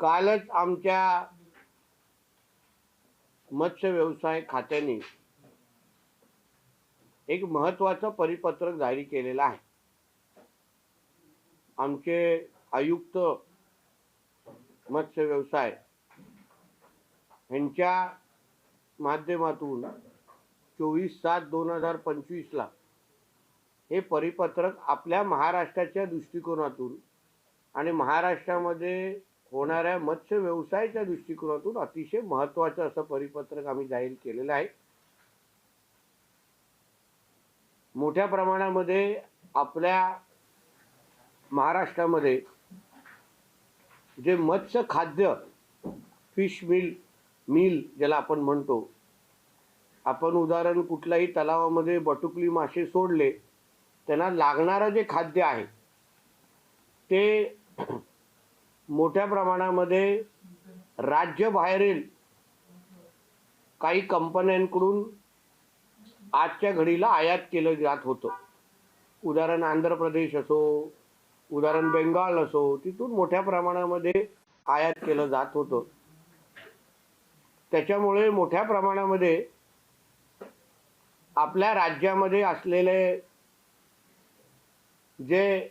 कालच आमच्या मत्स्य व्यवसाय खात्याने एक महत्त्वाचं परिपत्रक जारी केलेलं आहे। आमचे आयुक्त मत्स्य व्यवसाय यांच्या माध्यमातून 24/7/2025 ला हे परिपत्रक आपल्या महाराष्ट्राच्या दृष्टिकोनातून आणि महाराष्ट्रामध्ये होणाऱ्या मत्स्य व्यवसायाच्या दृष्टिकोनातून अतिशय महत्त्वाचं असं परिपत्रक आम्ही जाहीर केलेलं आहे। मोठ्या प्रमाणामध्ये आपल्या महाराष्ट्रामध्ये जे मत्स्य खाद्य फिश मिल ज्याला आपण म्हणतो, आपण उदाहरण कुठल्याही तलावामध्ये बटुकली मासे सोडले त्यांना लागणारं जे खाद्य आहे ते मोठ्या प्रमाणामध्ये राज्याबाहेरील काही कंपन्यांकडून आजच्या घडीला आयात केलं जात होतं। उदाहरण आंध्र प्रदेश असो, उदाहरण बेंगाल असो, तिथून मोठ्या प्रमाणामध्ये आयात केलं जात होतं। त्याच्यामुळे मोठ्या प्रमाणामध्ये आपल्या राज्यामध्ये असलेले जे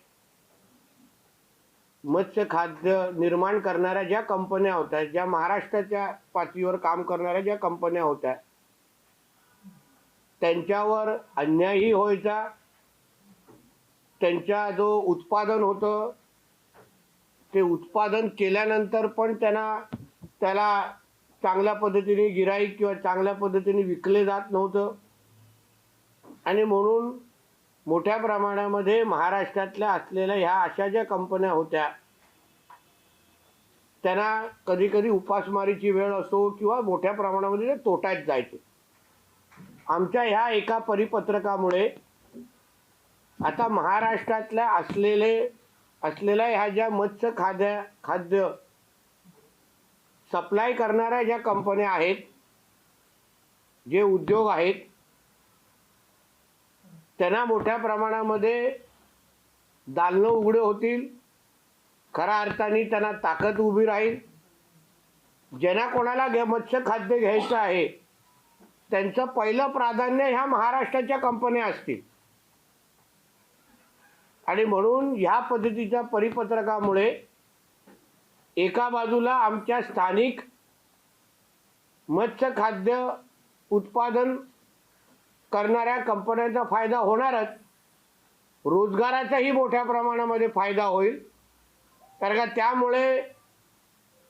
मत्स्य खाद्य निर्माण करणाऱ्या ज्या कंपन्या होत्या, ज्या महाराष्ट्राच्या पातळीवर काम करणाऱ्या ज्या कंपन्या होत्या, त्यांच्यावर अन्यायही व्हायचा। त्यांचा जो उत्पादन होतं ते उत्पादन केल्यानंतर पण त्याला चांगल्या पद्धतीने गिऱ्हाईक किंवा चांगल्या पद्धतीने विकले जात नव्हतं। आणि म्हणून मोठ्या प्रमाणामध्ये महाराष्ट्रातल्या असलेल्या ह्या अशा ज्या कंपन्या होत्या त्यांना कधी कधी उपासमारीची वेळ असो किंवा मोठ्या प्रमाणामध्ये तोट्यात जायचे। आमच्या ह्या एका परिपत्रकामुळे आता महाराष्ट्रातल्या असलेल्या ह्या ज्या मत्स्य खाद्य सप्लाय करणाऱ्या ज्या कंपन्या आहेत, जे उद्योग आहेत, त्यांना मोठ्या प्रमाणामध्ये दालनं उघडे होतील। खऱ्या अर्थाने त्यांना ताकद उभी राहील। ज्यांना कोणाला मत्स्य खाद्य घ्यायचं आहे त्यांचं पहिलं प्राधान्य ह्या महाराष्ट्राच्या कंपन्या असतील। आणि म्हणून ह्या पद्धतीच्या परिपत्रकामुळे एका बाजूला आमच्या स्थानिक मत्स्य खाद्य उत्पादन करणाऱ्या कंपन्यांचा फायदा होणारच, रोजगाराचाही मोठ्या प्रमाणामध्ये फायदा होईल। कारण का त्यामुळे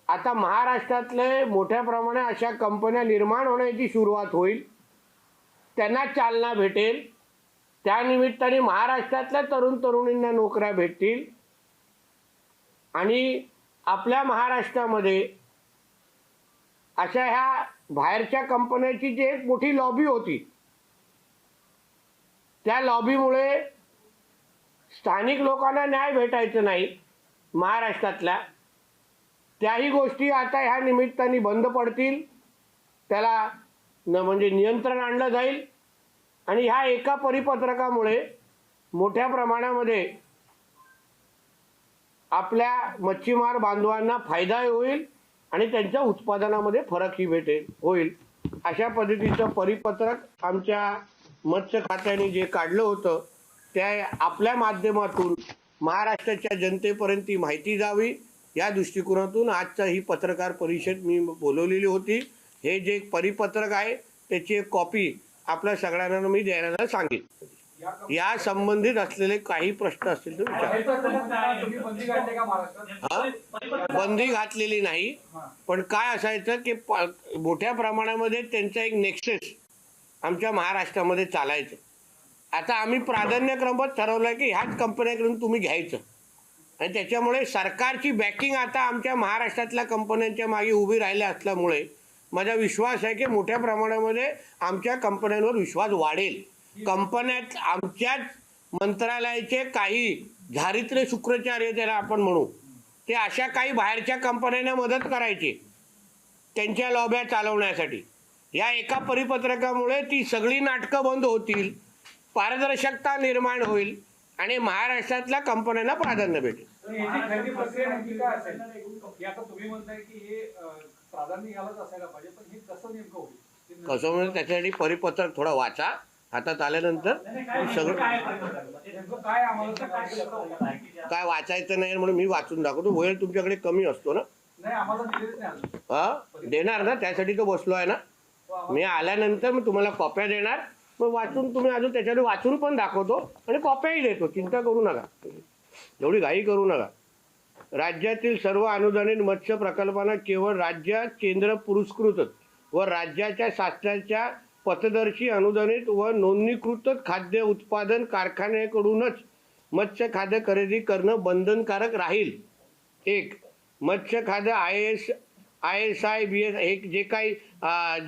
आता महाराष्ट्रातले मोठ्या प्रमाणात अशा कंपन्या निर्माण होण्याची सुरुवात होईल, त्यांना चालना भेटेल। त्यानिमित्ताने महाराष्ट्रातल्या तरुणींना नोकऱ्या भेटतील। आणि आपल्या महाराष्ट्रामध्ये अशा ह्या बाहेरच्या कंपन्यांची जी एक मोठी लॉबी होती, त्या लॉबीमुळे स्थानिक लोकांना न्याय भेटायचं नाही महाराष्ट्रातल्या, त्याही गोष्टी आता ह्या निमित्ताने बंद पडतील। त्याला म्हणजे नियंत्रण आणलं जाईल। आणि ह्या एका परिपत्रकामुळे मोठ्या प्रमाणामध्ये आपल्या मच्छीमार बांधवांना फायदाही होईल आणि त्यांच्या उत्पादनामध्ये फरकही होईल। अशा पद्धतीचं परिपत्रक आमच्या मत्स्य खात्याने जे काढलं होतं त्या आपल्या माध्यमातून महाराष्ट्राच्या जनतेपर्यंत ती माहिती जावी या दृष्टिकोनातून आजचा ही पत्रकार परिषद मी बोलवलेली होती। हे जे परिपत्रक आहे त्याची एक कॉपी आपल्या सगळ्यांना मी द्यायला सांगेन। या संबंधित असलेले काही प्रश्न असतील तर बंदी घातलेली नाही, पण काय असायचं की मोठ्या प्रमाणामध्ये त्यांचा एक नेक्सस आमच्या महाराष्ट्रामध्ये चालायचं। आता आम्ही प्राधान्यक्रमच ठरवलं की ह्याच कंपन्यांकडून तुम्ही घ्यायचं आणि त्याच्यामुळे सरकारची बॅकिंग आता आमच्या महाराष्ट्रातल्या कंपन्यांच्या मागे उभी राहिल्या असल्यामुळे माझा विश्वास आहे की मोठ्या प्रमाणामध्ये आमच्या कंपन्यांवर विश्वास वाढेल। कंपन्यात आमच्याच मंत्रालयाचे काही झारित्र्य शुक्राचार्य ज्याला आपण म्हणू, ते अशा काही बाहेरच्या कंपन्यांना मदत करायची त्यांच्या लॉब्या चालवण्यासाठी। या एका परिपत्रकामुळे ती सगळी नाटकं बंद होतील, पारदर्शकता निर्माण होईल आणि महाराष्ट्रातल्या कंपन्यांना प्राधान्य भेटेल। याची खरेदी प्रक्रिया नेमकी काय असेल? हे आता तुम्ही म्हणताय की हे प्राधान्य यालाच असायला पाहिजे, पण हे कसं नेमकं होईल? कसं म्हणजे त्याच्यासाठी परिपत्रक थोडं वाचा, हातात आल्यानंतर सगळं काय आम्हाला काय वाचायचं नाही म्हणून मी वाचून दाखवतो. वेळ तुमच्याकडे कमी असतो ना. नाही, आम्हाला दिलेच नाही अजून. हा देणार ना, त्यासाठी तो बसलो आहे ना. मी आल्यानंतर मी तुम्हाला कॉप्या देणार, मग वाचून तुम्ही अजून त्याच्यावर वाचून पण दाखवतो आणि कॉप्याही देतो. चिंता करू नका, एवढी घाई करू नका. राज्यातील सर्व अनुदानित मत्स्य प्रकल्पांना केवळ राज्य केंद्र पुरस्कृत व राज्याच्या शासनाच्या पथदर्शी अनुदानित व नोंदणीकृत खाद्य उत्पादन कारखान्याकडूनच मत्स्य खाद्य खरेदी करणं बंधनकारक राहील. एक, मत्स्य खाद्य ISI BS हे जे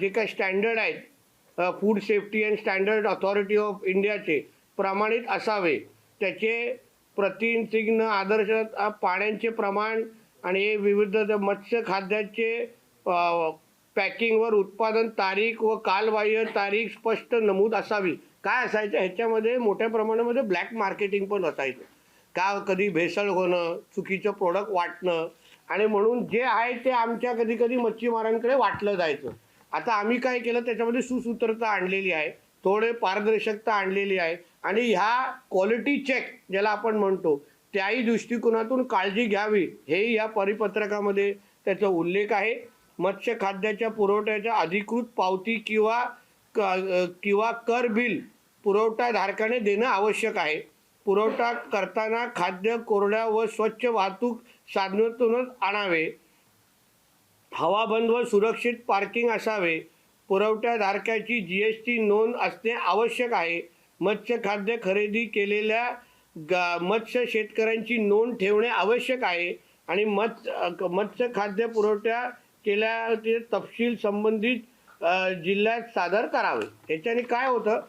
काही स्टँडर्ड आहेत food safety and standard authority of इंडियाचे प्रमाणित असावे. त्याचे प्रतिचिन्ह आदर्श पाण्याचे प्रमाण आणि हे विविध मत्स्य खाद्याचे पॅकिंगवर उत्पादन तारीख व कालबाह्य तारीख स्पष्ट नमूद असावी. काय असायचं ह्याच्यामध्ये मोठ्या प्रमाणामध्ये ब्लॅक मार्केटिंग पण असायचं. का कधी भेसळ होणं, चुकीचं प्रोडक्ट वाटणं, आणि म्हणून जे आहे ते आमच्या कधी कधी मच्छीमारांकडे वाटलं जायचं. आता आम्ही काय केलं, त्याच्यामध्ये सुसूत्रता आणलेली आहे, थोडे पारदर्शकता आणलेली आहे आणि ह्या क्वालिटी चेक ज्याला आपण म्हणतो त्याही दृष्टिकोनातून काळजी घ्यावी हेही या परिपत्रकामध्ये त्याचा उल्लेख आहे. मत्स्य खाद्याच्या पुरवठ्याच्या अधिकृत पावती किंवा कर बिल पुरवठाधारकाने देणं आवश्यक आहे. पुरवठा करताना खाद्य कोरड्या व स्वच्छ वाहतूक साधनातूनच आणावे. हवाबंद व सुरक्षित पार्किंग असावे. पुरवठाधारकाची GST नोंद असणे आवश्यक आहे. मत्स्य खाद्य खरेदी केलेल्या मत्स्य शेतकऱ्यांची नोंद ठेवणे आवश्यक आहे आणि मत्स्य खाद्य पुरवठा केल्याचे तपशील संबंधित जिल्ह्यात सादर करावे. याच्याने काय होतं,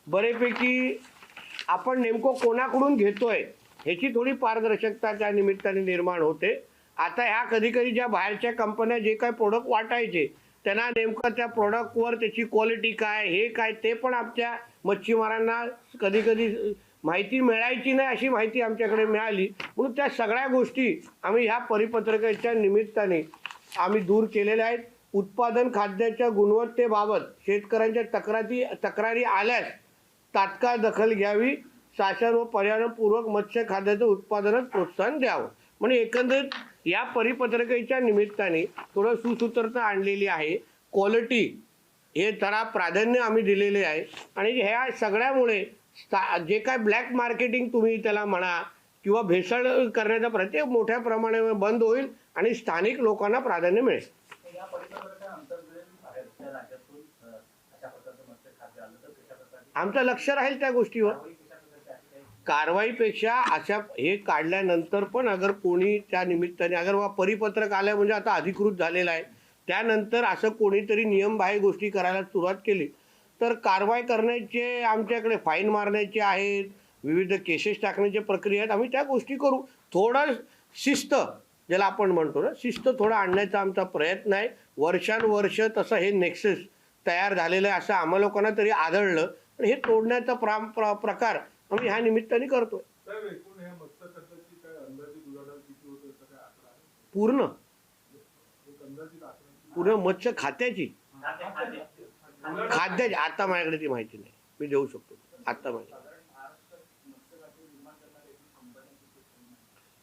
बरेपैकी आपण नेमकं कोणाकडून घेतोय ह्याची थोडी पारदर्शकता त्या निमित्ताने निर्माण होते. आता ह्या कधी कधी ज्या बाहेरच्या कंपन्या जे काही प्रोडक्ट वाटायचे त्यांना नेमकं त्या प्रोडक्टवर त्याची क्वालिटी काय हे काय ते पण आमच्या मच्छीमारांना कधी कधी माहिती मिळायची नाही, अशी माहिती आमच्याकडे मिळाली. म्हणून त्या सगळ्या गोष्टी आम्ही ह्या परिपत्रकाच्या निमित्ताने आम्ही दूर केलेल्या आहेत. उत्पादन खाद्याच्या गुणवत्तेबाबत शेतकऱ्यांच्या तक्रारी आल्यास तात्काळ दखल घ्यावी. शासन व पर्यावरणपूर्वक मत्स्य खाद्याचं उत्पादनास प्रोत्साहन द्यावं. म्हणजे एकंदरीत या परिपत्रकाच्या निमित्ताने थोडं सुसूत्रता आणलेली आहे. क्वालिटी हे जरा प्राधान्य आम्ही दिलेले आहे आणि ह्या सगळ्यामुळे जे काय ब्लॅक मार्केटिंग तुम्ही त्याला म्हणा किंवा भेसळ करण्याचा प्रयत्न मोठ्या प्रमाणावर बंद होईल आणि स्थानिक लोकांना प्राधान्य मिळेल. आमचं लक्ष राहील त्या गोष्टीवर. कारवाईपेक्षा अशा हे काढल्यानंतर पण अगर कोणी त्या निमित्ताने अगर परिपत्रक आलं म्हणजे आता अधिकृत झालेलं आहे, त्यानंतर असं कोणीतरी नियमबाह्य गोष्टी करायला सुरुवात केली तर कारवाई करण्याचे आमच्याकडे फाईन मारण्याचे आहेत, विविध केसेस टाकण्याची प्रक्रिया आहेत. आम्ही त्या गोष्टी करू. थोडं शिस्त ज्याला आपण म्हणतो ना, शिस्त थोडा आणण्याचा आमचा प्रयत्न आहे. वर्षानुवर्ष तसं हे नेक्सस तयार झालेलं आहे असं आम्हा लोकांना तरी आढळलं. पण हे तोडण्याचा प्रकार आम्ही ह्या निमित्ताने करतोय. पूर्ण मत्स्य खात्याची आता माझ्याकडे ती माहिती नाही, मी देऊ शकतो आता माहिती.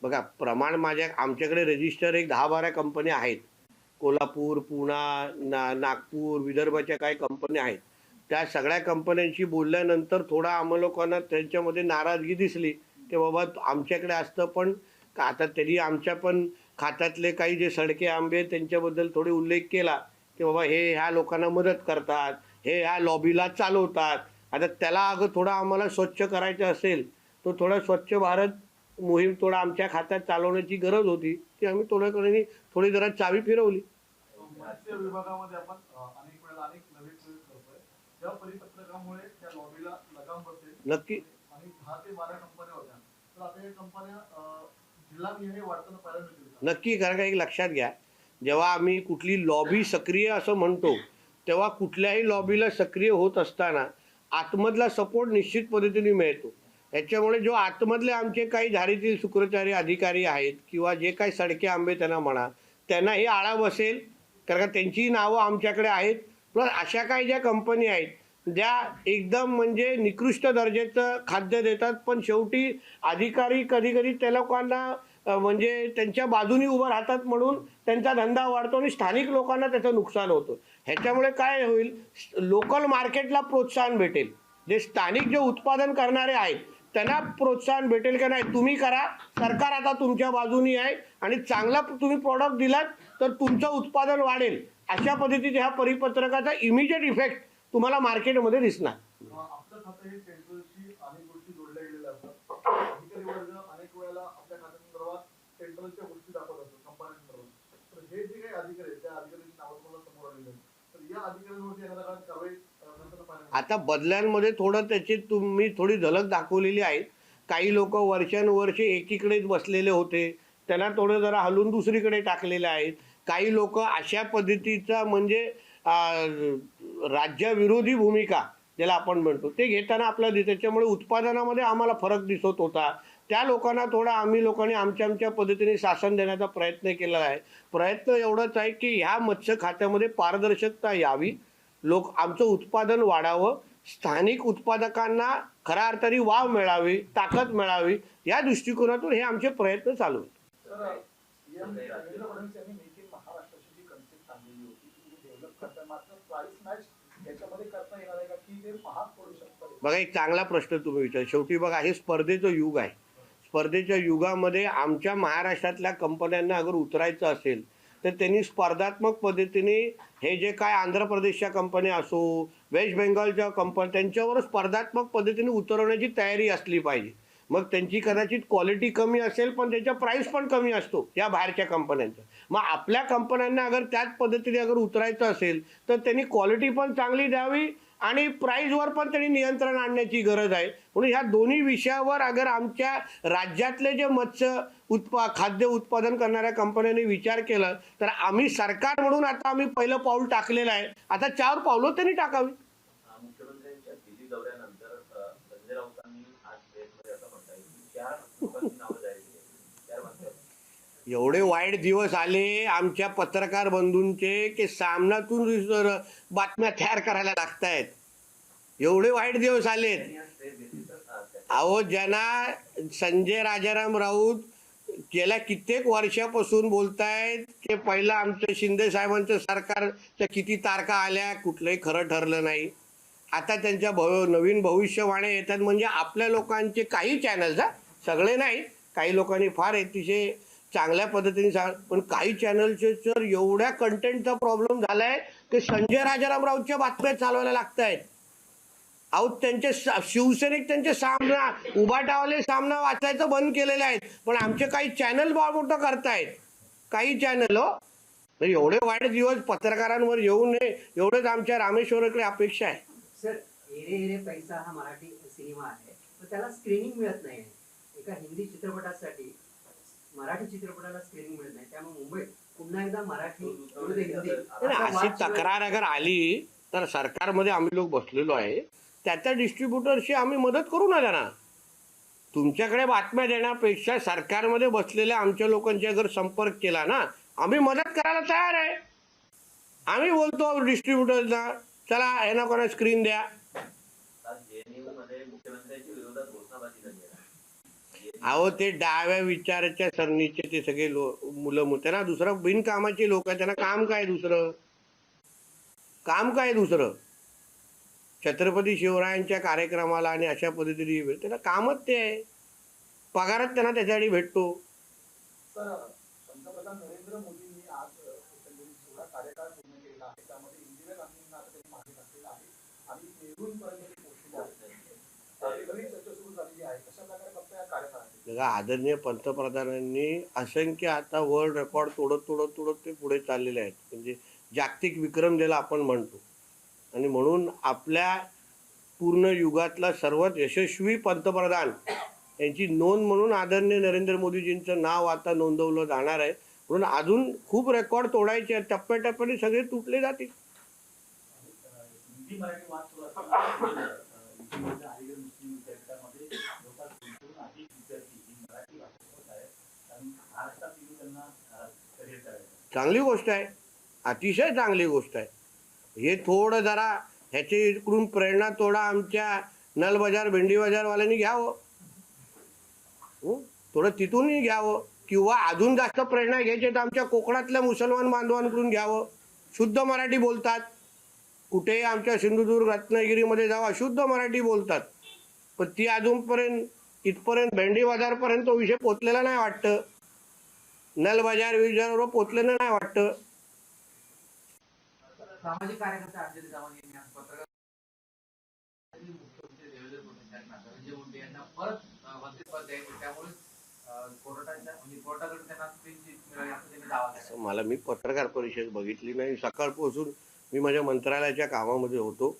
बघा प्रमाण आमच्याकडे रजिस्टर एक 10-12 कंपन्या आहेत. कोल्हापूर, पुणा, नागपूर, विदर्भाच्या काही कंपन्या आहेत. त्या सगळ्या कंपन्यांशी बोलल्यानंतर थोडा आम्हा लोकांना त्यांच्यामध्ये नाराजगी दिसली की बाबा आमच्याकडे असतं, पण आता त्यांनी आमच्या पण खात्यातले काही जे सडके आंबे त्यांच्याबद्दल थोडे उल्लेख केला की बाबा हे ह्या लोकांना मदत करतात, हे ह्या लॉबीला चालवतात. आता त्याला अगं थोडा आम्हाला स्वच्छ करायचं असेल तर थोडा स्वच्छ भारत मोहीम थोडा आमच्या खात्यात चालवण्याची गरज होती, ती आम्ही थोडी जरा चावी फिरवली. विभागामध्ये आपण अनेक वेळा अनेक नवीन प्रयोग करतोय. त्या परिपत्रकामुळे त्या लॉबीला लगाम बसेल. नक्की. आणि 10 ते 12 कंपन्या होत्या, तर आता या कंपन्या जिल्ह्यात वाढताना पाहायला मिळतील. नक्की. कारण का एक लक्षात घ्या, जेव्हा आम्ही कुठली लॉबी सक्रिय असं म्हणतो तेव्हा कुठल्याही लॉबीला सक्रिय होत असताना आतमधला सपोर्ट निश्चित पद्धतीने मिळतो. याच्यामुळे जो आतमधले आमचे काही धारीतील शुक्रचारी अधिकारी आहेत किंवा जे काही सडके आंबे त्यांना म्हणा, त्यांनाही आळा बसेल, कारण का त्यांची नावं आमच्याकडे आहेत. प्लस अशा काही ज्या कंपनी आहेत ज्या एकदम म्हणजे निकृष्ट दर्जाचं खाद्य देतात, पण शेवटी अधिकारी कधी कधी त्या लोकांना म्हणजे त्यांच्या बाजूनी उभं राहतात म्हणून त्यांचा धंदा वाढतो आणि स्थानिक लोकांना त्याचं नुकसान होतं. ह्याच्यामुळे काय होईल, लोकल मार्केटला प्रोत्साहन भेटेल. जे स्थानिक जे उत्पादन करणारे आहेत त्यांना प्रोत्साहन भेटेल की नाही तुम्ही करा, सरकार आता तुमच्या बाजूनी आहे आणि चांगला तुम्ही प्रॉडक्ट दिलात तर तुमचं उत्पादन वाढेल. अशा पद्धतीच्या ह्या परिपत्रकाचा इमिजिएट इफेक्ट तुम्हाला मार्केटमध्ये दिसणार. आपलं खातं हे सेंट्रलशी अनेक गोष्टी जोडल्या गेलेल्या असतात. अधिकारी वर्ग अनेक वेळेला आपल्या खात्यासंदर्भात सेंट्रलच्या गोष्टी दाखवत असतात कंपन्यांसंदर्भात. तर हे जे काही अधिकारी आहेत त्या अधिकाऱ्यांची नावं तुम्हाला समोर आलेली आहेत, तर या अधिकाऱ्यांवरती येणाऱ्या काळात कारवाई नंतर पाहायला आता बदल्यांमध्ये थोडं त्याची तुम्ही थोडी झलक दाखवलेली आहे. काही लोक वर्षानुवर्षे एकीकडेच बसलेले होते, त्यांना थोडं जरा हलवून दुसरीकडे टाकलेले आहेत. काही लोक अशा पद्धतीचा म्हणजे राज्याविरोधी भूमिका ज्याला आपण म्हणतो ते घेताना आपल्याला त्याच्यामुळे उत्पादनामध्ये आम्हाला फरक दिसत होता. त्या लोकांना थोडा आम्ही लोकांनी आमच्या पद्धतीने शासन देण्याचा प्रयत्न केला आहे. प्रयत्न एवढंच आहे की ह्या मत्स्य खात्यामध्ये पारदर्शकता यावी, लोक आमचं उत्पादन वाढावं, स्थानिक उत्पादकांना खऱ्या अर्थाने वाव मिळावी, ताकद मिळावी, या दृष्टिकोनातून हे आमचे प्रयत्न चालू आहेत. देवेंद्र फडणवीस यांनी मेक इन महाराष्ट्राची जी कन्सेप्ट आणलेली होती ती डेव्हलप करताना मात्र प्राइस मॅच याच्यामध्ये करता येणार आहे का, की ते महाग पडू शकतं? बघा, एक चांगला प्रश्न तुम्ही विचार. शेवटी बघा, हे स्पर्धेचं युग आहे. स्पर्धेच्या युगामध्ये आमच्या महाराष्ट्रातल्या कंपन्यांना अगर उतरायचं असेल तर त्यांनी स्पर्धात्मक पद्धतीने हे जे काय आंध्र प्रदेशच्या कंपन्या असो, वेस्ट बेंगॉलच्या कंपन्या, त्यांच्यावर स्पर्धात्मक पद्धतीने उतरवण्याची तयारी असली पाहिजे. मग त्यांची कदाचित क्वालिटी कमी असेल पण त्याचा प्राईस पण कमी असतो या बाहेरच्या कंपन्यांचा. मग आपल्या कंपन्यांना अगर त्याच पद्धतीने अगर उतरायचं असेल तर त्यांनी क्वालिटी पण चांगली द्यावी आणि प्राईजवर पण त्यांनी नियंत्रण आणण्याची गरज आहे. म्हणून ह्या दोन्ही विषयावर अगर आमच्या राज्यातले जे खाद्य उत्पादन करणाऱ्या कंपन्यांनी विचार केला तर आम्ही सरकार म्हणून आता आम्ही पहिलं पाऊल टाकलेलं आहे. आता 4 पावलं त्यांनी टाकावी. मुख्यमंत्र्यांच्या दिल्ली दौऱ्यानंतर संजय राऊतांनी आज प्रेसमध्ये असं म्हणता येईल की 4 लोकांची नावं जाहीर केली. 4 मंत्र्यांची. एवढे वाईट दिवस आले आमच्या पत्रकार बंधूंचे की सामनातून बातम्या तयार करायला लागत आहेत. एवढे वाईट दिवस आलेत. अहो, ज्यांना संजय राजाराम राऊत गेल्या कित्येक वर्षापासून बोलतायत की पहिलं आमचं शिंदे साहेबांचं सरकारच्या किती तारखा आल्या, कुठलंही खरं ठरलं नाही. आता त्यांच्या नवीन भविष्यवाणी येतात. म्हणजे आपल्या लोकांचे काही चॅनल्स, सगळे नाही, काही लोकांनी फार अतिशय चांगल्या पद्धतीने पण काही चॅनलचे तर एवढ्या कंटेंटचा प्रॉब्लेम झालाय की संजय राजाराम राऊतच्या बातम्या चालवायला लागत आहेत. अहो, त्यांचे शिवसैनिक त्यांचे सामना उभाटावाले सामना वाचायचं बंद केलेले आहेत, पण आमचे काही चॅनल मोठं करतायत. काही चॅनल एवढे वाईट दिवस पत्रकारांवर येऊ नये एवढंच आमच्या रामेश्वरकडे अपेक्षा आहे. सर, एरे एरे पैसा हा मराठी सिनेमा आहे, पण त्याला स्क्रीनिंग मिळत नाही. एका हिंदी चित्रपटासाठी मराठी चित्रपटाला स्क्रीनिंग मिळत नाही, त्यामुळे मुंबईत पुन्हा एकदा मराठी विरुद्ध हिंदी अशी तक्रार अगर आली तर सरकारमध्ये आम्ही लोक बसलेलो आहे, त्याच्या डिस्ट्रीब्युटरशी आम्ही मदत करू ना. त्यांना तुमच्याकडे बातम्या देण्यापेक्षा सरकारमध्ये बसलेल्या आमच्या लोकांशी अगर संपर्क केला ना, आम्ही मदत करायला तयार आहे. आम्ही बोलतो डिस्ट्रीब्युटरला, चला यांना कोणा स्क्रीन द्या. आज JNU मध्ये मुख्यमंत्र्यांच्या विरोधात घोषणाबाजी झाली आहे. अहो, ते डाव्या विचाराच्या सरणीचे ते सगळे मुलं त्यांना दुसरं बिनकामाची लोक आहेत. त्यांना काम काय दुसरं, काम काय दुसरं? छत्रपती शिवरायांच्या कार्यक्रमाला आणि अशा पद्धतीने त्यांना कामच ते आहे. पगारच त्यांना त्याच्यासाठी भेटतो. सर, पंतप्रधान नरेंद्र मोदींनी आज जेवढा कार्यकाळ पूर्ण केलेला आहे त्यामध्ये इंदिरा गांधींना आता त्यांनी मागे टाकलेलं आहे आणि नेहरूंपर्यंत पोहोचलेले आहे. बरीच चर्चा सुरू झालेली आहे. कशा प्रकारे फक्त या कार्यकाळात आदरणीय पंतप्रधानांनी असंख्य आता वर्ल्ड रेकॉर्ड तोडत ते पुढे चाललेले आहेत. म्हणजे जागतिक विक्रम ज्याला आपण म्हणतो. आणि म्हणून आपल्या पूर्ण युगातला सर्वात यशस्वी पंतप्रधान यांची नोंद म्हणून आदरणीय नरेंद्र मोदीजींचं नाव आता नोंदवलं जाणार आहे. म्हणून अजून खूप रेकॉर्ड तोडायचे आहेत. टप्प्याटप्प्याने सगळे तुटले जातील. हिंदी मराठी वाद सुरू असताना अलीगढ मुस्लिम विद्यापीठामध्ये लोकांना चांगली गोष्ट आहे, अतिशय चांगली गोष्ट आहे. हे थोडं जरा ह्याची इकडून प्रेरणा थोडा आमच्या नल बाजार भेंडी बाजारवाल्यांनी घ्यावं. थोडं तिथूनही घ्यावं, किंवा अजून जास्त प्रेरणा घ्यायची तर आमच्या कोकणातल्या मुसलमान बांधवांकडून घ्यावं. शुद्ध मराठी बोलतात, कुठेही आमच्या सिंधुदुर्ग रत्नागिरीमध्ये जावा शुद्ध मराठी बोलतात. पण ती अजूनपर्यंत इथपर्यंत भेंडी बाजारपर्यंत तो विषय पोचलेला नाही वाटतं. नल बाजार विजारवर पोचलेलं नाही वाटतं. सामाजिक कार्यकर्ते अर्जुन जावं यांनी आज पत्रकार मुख्यमंत्री देवेंद्र फडणवीस धनंजय मुंडे यांना परत मंत्रिपद द्यायचे, त्यामुळे कोर्टाच्या म्हणजे कोर्टाकडे त्यांना क्लीन चिट मिळाली असं त्यांनी दावा केला. मला मी पत्रकार परिषद बघितली नाही. सकाळपासून मी माझ्या मंत्रालयाच्या कामामध्ये होतो.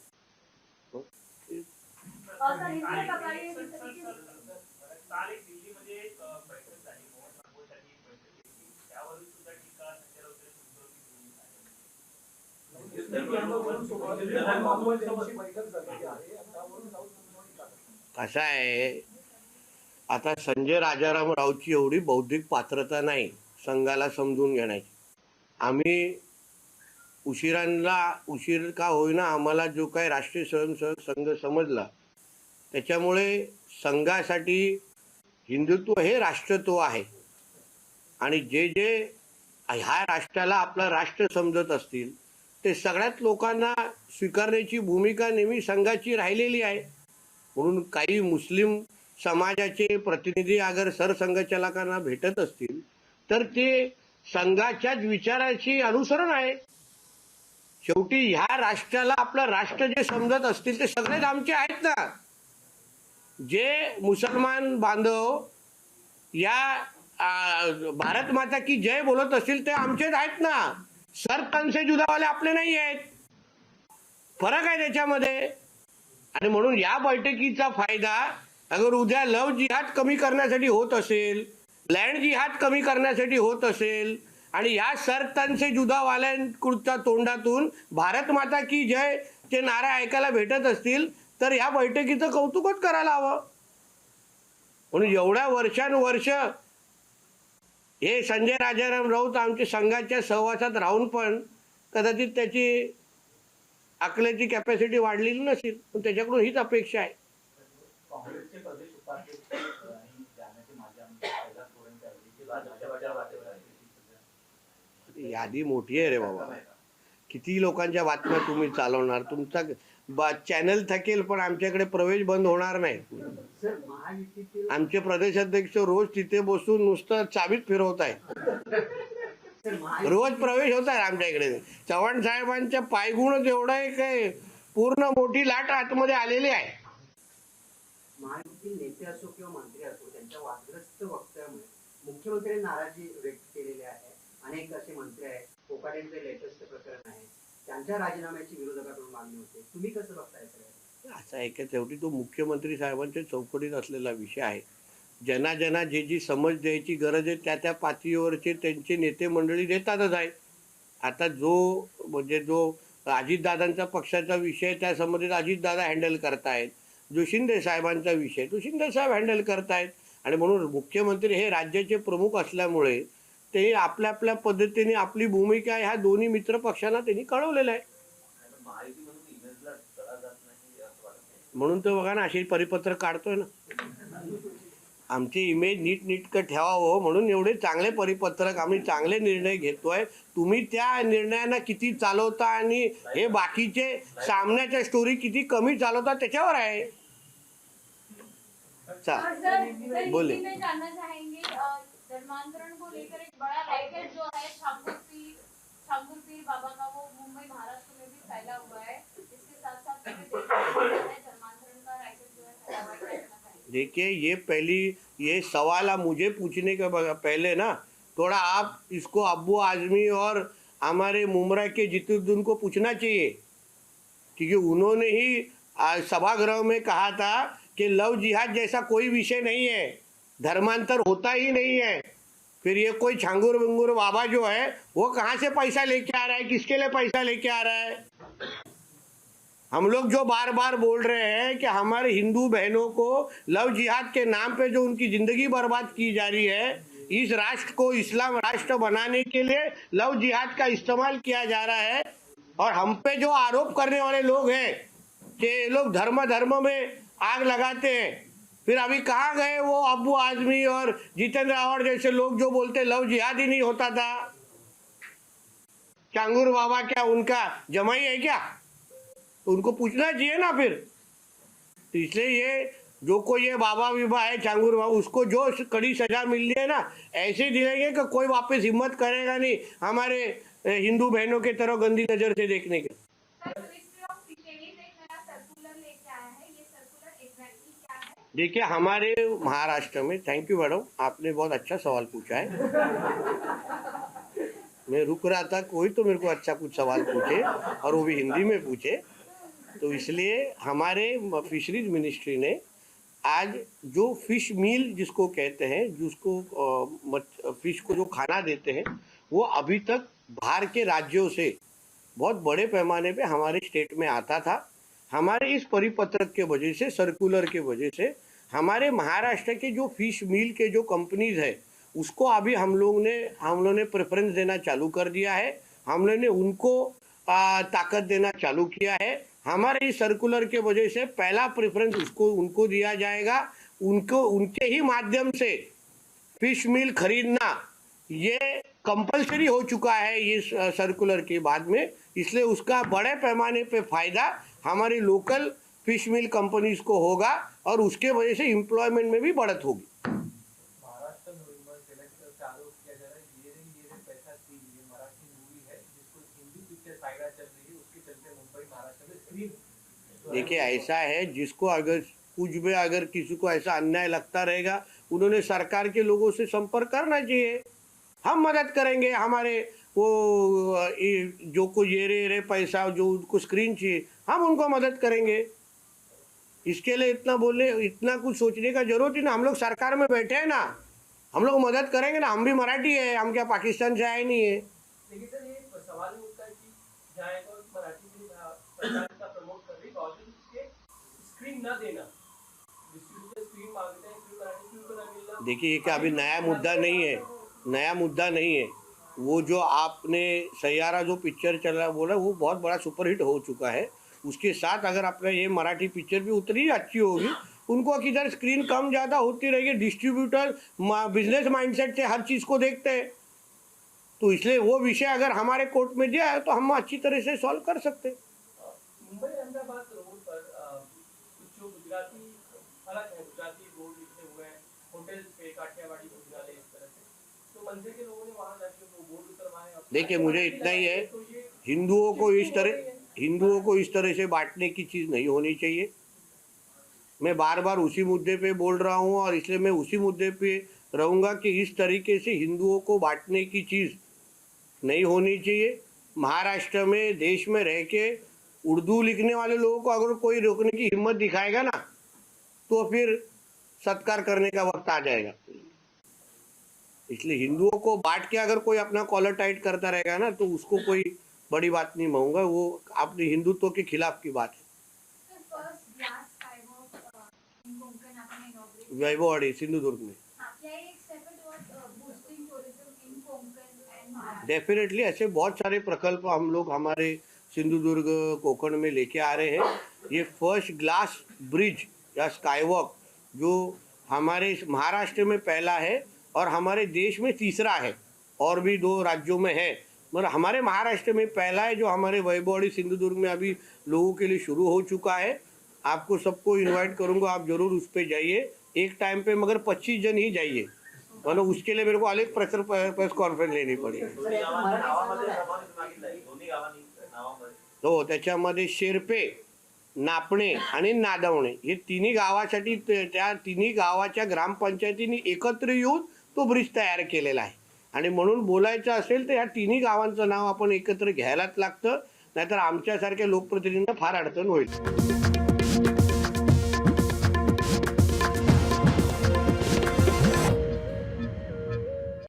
काल एक दिल्लीमध्ये बैठक झाली, मोहन भागवत यांनी एक बैठक घेतली, त्यावरून सुद्धा टीका संजय राऊत कसं आहे, आता संजय राजाराम रावची एवढी बौद्धिक पात्रता नाही संघाला समजून घेण्याची. आम्ही उशीर का होईना आम्हाला जो काही राष्ट्रीय स्वयंसेवक संघ समजला, त्याच्यामुळे संघासाठी हिंदुत्व हे राष्ट्रत्व आहे. आणि जे जे ह्या राष्ट्राला आपलं राष्ट्र समजत असतील ते सगळ्याच लोकांना स्वीकारण्याची भूमिका नेहमी संघाची राहिलेली आहे. म्हणून काही मुस्लिम समाजाचे प्रतिनिधी अगर सरसंघचालकांना भेटत असतील तर ते संघाच्याच विचाराची अनुसरण आहे. शेवटी ह्या राष्ट्राला आपलं राष्ट्र जे समजत असतील ते सगळेच आमचे आहेत ना. जे मुसलमान बांधव या भारत माता की जय बोलत असतील ते आमचेच आहेत ना. सर तन से जुदावाले आपले नाही आहेत. फरक आहे त्याच्यामध्ये. आणि म्हणून या बैठकीचा फायदा अगर उद्या लव जिहाद कमी करण्यासाठी होत असेल, लँड जिहाद कमी करण्यासाठी होत असेल आणि या सर तन से जुदावाल्यांच्या तोंडातून भारत माता की जय चे नारे ऐकायला भेटत असतील तर या बैठकीचं कौतुकच करायला हवं. म्हणून एवढ्या वर्षानुवर्ष हे संजय राजाराम राऊत आमच्या संघाच्या सहवासात राहून पण कदाचित त्याची अकलेची कॅपॅसिटी वाढलेली नसेल, पण त्याच्याकडून हीच अपेक्षा आहे. काँग्रेसचे प्रदेश उपाध्यक्ष आणि जाण्याचे माझे आमदार कैलास गोरेंच्या ऐवजी भाजपच्या वाटेवर आहे. यादी मोठी आहे रे बाबा. किती लोकांच्या बातम्या तुम्ही चालवणार? तुमचा चॅनल थकेल पण आमच्याकडे प्रवेश बंद होणार नाही. सर, महायुतीतील आमचे प्रदेशाध्यक्ष रोज तिथे बसून नुसतं चाबीत फिरवत आहे. सर, महायुती- रोज प्रवेश होत आहे आमच्या इकडे. चव्हाण साहेबांच्या पायगुणच एवढं आहे काय पूर्ण मोठी लाट आतमध्ये आलेली आहे. महायुतीतील नेते असो किंवा मंत्री असो त्यांच्या वादग्रस्त वक्तव्यामुळे मुख्यमंत्र्यांनी नाराजी व्यक्त केलेली आहे. अनेक असे मंत्री आहेत, कोकाटेंचे लेटेस्ट प्रकरण आहे, त्यांच्या राजीनाम्याची विरोधकाकडून मागणी होते. तुम्ही कसं बघताय सर? असं आहे की शेवटी तो मुख्यमंत्री साहेबांच्या चौकटीत असलेला विषय आहे. ज्यांना ज्यांना जे जी समज द्यायची गरज आहे त्या त्या पातळीवरचे त्यांचे नेते मंडळी देतातच आहे. आता जो अजितदादांचा पक्षाचा विषय त्या संबंधित अजितदादा हँडल करतायत. जो शिंदे साहेबांचा विषय तो शिंदे साहेब हँडल करतायत. आणि म्हणून मुख्यमंत्री हे राज्याचे प्रमुख असल्यामुळे ते आपल्या आपल्या पद्धतीने आपली भूमिका ह्या दोन्ही मित्र पक्षांना त्यांनी कळवलेलं आहे. महायुती म्हणून इमेजला तडा जात नाही असं वाटत नाही. म्हणून तर बघा ना अशी परिपत्रक काढतोय ना. आमची इमेज नीटनेटकं ठेवावं म्हणून एवढे चांगले परिपत्रक आम्ही चांगले निर्णय घेतोय. तुम्ही त्या निर्णयांना किती चालवता आणि हे बाकीचे सामन्याच्या स्टोरी किती कमी चालवता त्याच्यावर आहे. बोले में जानना चाहेंगे धर्मांतरण को लेकर एक बड़ा रैकेट जो है छांगुर पीर बाबा का वो मुंबई महाराष्ट्र में भी फैला हुआ है. इसके साथ साथ धर्मांतरण का रैकेट जो है फैला हुआ है. देखिए ये सवाल आप मुझे पूछने के पहले ना थोड़ा आप इसको अब्बू आजमी और हमारे मुमरा के जितुद्दीन को पूछना चाहिए, क्योंकि उन्होंने ही सभागृह में कहा था कि लव जिहाद जैसा कोई विषय नहीं है, धर्मांतर होता ही नहीं है. फिर ये कोई छांगुर विंगुर बाबा जो है वो कहाँ से पैसा लेके आ रहा है, किसके लिए पैसा लेके आ रहा है? हम लोग जो बार बार बोल रहे हैं कि हमारे हिंदू बहनों को लव जिहाद के नाम पे जो उनकी जिंदगी बर्बाद की जा रही है, इस राष्ट्र को इस्लाम राष्ट्र बनाने के लिए लव जिहाद का इस्तेमाल किया जा रहा है। और हम पे जो आरोप करने वाले लोग हैं कि ये लोग धर्म धर्म में आग लगाते हैं, फिर अभी कहाँ गए वो अब्बू आजमी और जितेंद्र आव्हाड जैसे लोग जो बोलते लव जिहाद ही नहीं होता था? चांगुर बाबा क्या उनका जमाई है क्या? उनको पूछना चाहिए ना फिर। तो इसलिए ये जो कोई ये बाबा विबा है चांगुर बाबा, उसको जो कड़ी सजा मिल रही है ना, ऐसे ही दिलेंगे कि कोई वापस हिम्मत करेगा नहीं हमारे हिंदू बहनों के तरह गंदी नजर से देखने के। सर, मिनिस्ट्री ऑफ फिशरीज एक नया सर्कुलर लेके आया है, ये सर्कुलर एग्जैक्टली क्या है? देखिए हमारे महाराष्ट्र में, थैंक यू मैडम, आपने बहुत अच्छा सवाल पूछा है। मैं रुक रहा था कोई तो मेरे को अच्छा कुछ सवाल पूछे और वो भी हिंदी में पूछे। तो इसलिए हमारे फिशरीज मिनिस्ट्री ने आज जो फिश मील जिसको कहते हैं, जिसको फिश को जो खाना देते हैं, वो अभी तक बाहर के राज्यों से बहुत बड़े पैमाने पे हमारे स्टेट में आता था। हमारे इस परिपत्रक के वजह से, सर्कुलर के वजह से, हमारे महाराष्ट्र के जो फिश मील के जो कंपनीज है उसको अभी हम लोग ने प्रेफरेंस देना चालू कर दिया है। हम लोग ने उनको ताकत देना चालू किया है। हमारे इस सर्कुलर के वजह से पहला प्रेफरेंस उनको दिया जाएगा। उनके ही माध्यम से फिश मील खरीदना ये कंपलसरी हो चुका है इस सर्कुलर के बाद में। इसलिए उसका बड़े पैमाने पे फायदा हमारी लोकल फिश मिल कंपनीज को होगा और उसके वजह से एम्प्लॉयमेंट में भी बढ़त होगी। महाराष्ट्र में सेलेक्ट से आरोप किया जा रहा है ये रे पैसा थी, ये मराठी मूवी है जिसको हिंदी पिक्चर साइडा चल रही है, उसके चलते मुंबई महाराष्ट्र में स्क्रीन। देखिए ऐसा है, जिसको अगर कुछ भी अगर किसी को ऐसा अन्याय लगता रहेगा, उन्होंने सरकार के लोगों से संपर्क करना चाहिए। हम मदद करेंगे। हमारे वो जो कोई ये रे पैसा जो उनको स्क्रीन चाहिए, हम उनको मदद करेंगे। इसके लिए इतना कुछ सोचने का जरूरत ही ना। हम लोग सरकार में बैठे हैं ना, हम लोग मदद करेंगे ना। हम भी मराठी है, हम क्या पाकिस्तान से आए नहीं है। लेकिन सर ये सवाल उठता है कि जहाँ एक और मराठी की प्रचार का प्रमोट कर रही बावजूद उसके स्क्रीन न देना, डिस्ट्रीब्यूटर स्क्रीन मांगते हैं, फिर मराठी क्यों ना मिलना? देखिए ये क्या अभी नया मुद्दा नहीं है, नया मुद्दा नहीं है। वो जो आपने सैयारा जो पिक्चर चला बोला वो बहुत बड़ा सुपरहिट हो चुका है। उसके साथ अगर आपने ये मराठी पिक्चर भी उतनी अच्छी होगी, उनको किधर स्क्रीन कम ज़्यादा होती रहेगी। डिस्ट्रीब्यूटर बिजनेस माइंडसेट से हर चीज़ को देखते हैं, तो इसलिए वो विषय अगर हमारे कोर्ट में दिया है तो हम अच्छी तरह से सॉल्व कर सकते हैं। मुंबई अहमदाबाद रोड पर कुछ जो गुजराती फलक है, गुजराती बोर्ड लिखे हुए हैं होटल पे, काठियावाड़ी भोजनालय, इस तरह से, तो मंदिर के लोगों ने वहां जाके वो बोर्ड उतरवाए। देखिए मुझे इतना ही है, हिंदुओं को इस तरह से बांटने की चीज़ नहीं होनी चाहिए। मैं बार बार उसी मुद्दे पे बोल रहा हूँ और इसलिए मैं उसी मुद्दे पे रहूँगा कि इस तरीके से हिंदुओं को बांटने की चीज़ नहीं होनी चाहिए। महाराष्ट्र में देश में रह के उर्दू लिखने वाले लोगों को अगर कोई रोकने की हिम्मत दिखाएगा ना, तो फिर सत्कार करने का वक्त आ जाएगा। इसलिए हिंदुओं को बांट के अगर कोई अपना कॉलर टाइट करता रहेगा ना, तो उसको कोई बड़ी बात नहीं मानूंगा। वो अपने हिंदुत्व के खिलाफ की बात है। वैभववाडी सिंधुदुर्ग में डेफिनेटली ऐसे बहुत सारे प्रकल्प हम लोग हमारे सिंधुदुर्ग कोकण में लेके आ रहे हैं। ये फर्स्ट ग्लास ब्रिज या स्काईवॉक जो हमारे महाराष्ट्र में पहला है और हमारे देश में तीसरा है, और भी 2 राज्यों में है, मगर हमारे महाराष्ट्र में पहला है, जो हमारे वैभववाडी सिंधुदुर्ग में अभी लोगों के लिए शुरू हो चुका है। आपको सबको इनवाइट करूंगा, आप जरूर उस पर जाइए एक टाइम पे, मगर 25 जन ही जाइए, वरना उसके लिए मेरे को अलग प्रेस कॉन्फ्रेन्स लेनी पडेल। हो त्याच्यामध्ये शेर्पे, नापणे आणि नादवणे हे तिन्ही गावासाठी, त्या तिन्ही गावाच्या ग्रामपंचायतींनी एकत्र येऊन तो ब्रिज तयार केलेला आहे। आणि म्हणून बोलायचं असेल तर ह्या तिन्ही गावांचं नाव आपण एकत्र घ्यायलाच लागतं, नाहीतर आमच्यासारख्या लोकप्रतिनिधींना फार अडचण होईल।